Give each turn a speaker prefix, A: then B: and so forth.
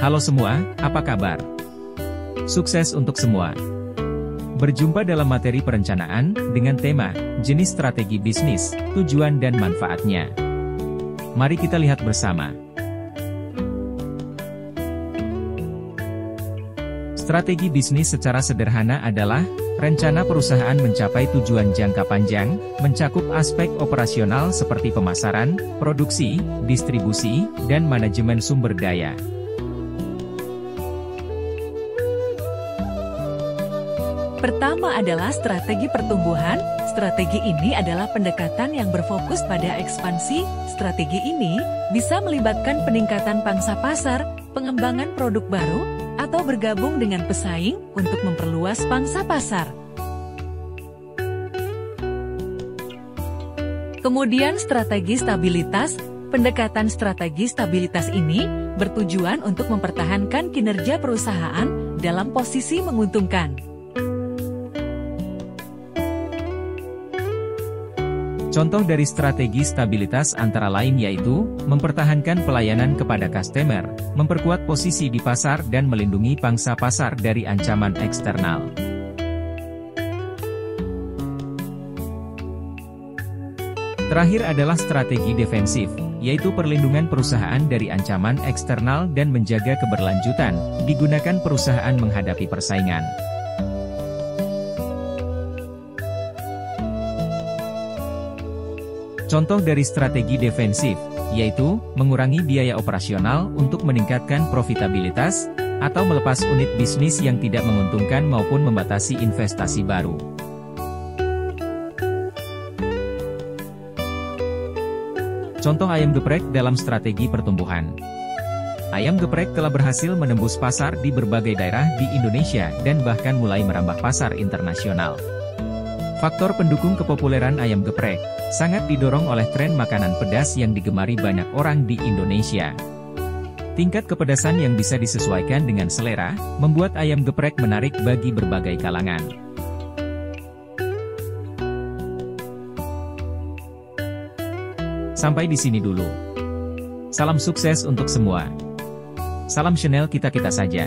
A: Halo semua, apa kabar? Sukses untuk semua. Berjumpa dalam materi perencanaan, dengan tema, jenis strategi bisnis, tujuan dan manfaatnya. Mari kita lihat bersama. Strategi bisnis secara sederhana adalah, rencana perusahaan mencapai tujuan jangka panjang, mencakup aspek operasional seperti pemasaran, produksi, distribusi, dan manajemen sumber daya.
B: Pertama adalah strategi pertumbuhan. Strategi ini adalah pendekatan yang berfokus pada ekspansi. Strategi ini bisa melibatkan peningkatan pangsa pasar, pengembangan produk baru, atau bergabung dengan pesaing untuk memperluas pangsa pasar. Kemudian strategi stabilitas. Pendekatan strategi stabilitas ini bertujuan untuk mempertahankan kinerja perusahaan dalam posisi menguntungkan.
A: Contoh dari strategi stabilitas antara lain yaitu, mempertahankan pelayanan kepada customer, memperkuat posisi di pasar dan melindungi pangsa pasar dari ancaman eksternal. Terakhir adalah strategi defensif, yaitu perlindungan perusahaan dari ancaman eksternal dan menjaga keberlanjutan, digunakan perusahaan menghadapi persaingan. Contoh dari strategi defensif, yaitu, mengurangi biaya operasional untuk meningkatkan profitabilitas, atau melepas unit bisnis yang tidak menguntungkan maupun membatasi investasi baru. Contoh ayam geprek dalam strategi pertumbuhan. Ayam geprek telah berhasil menembus pasar di berbagai daerah di Indonesia dan bahkan mulai merambah pasar internasional. Faktor pendukung kepopuleran ayam geprek sangat didorong oleh tren makanan pedas yang digemari banyak orang di Indonesia. Tingkat kepedasan yang bisa disesuaikan dengan selera, membuat ayam geprek menarik bagi berbagai kalangan. Sampai di sini dulu. Salam sukses untuk semua. Salam Chanel kita-kita saja.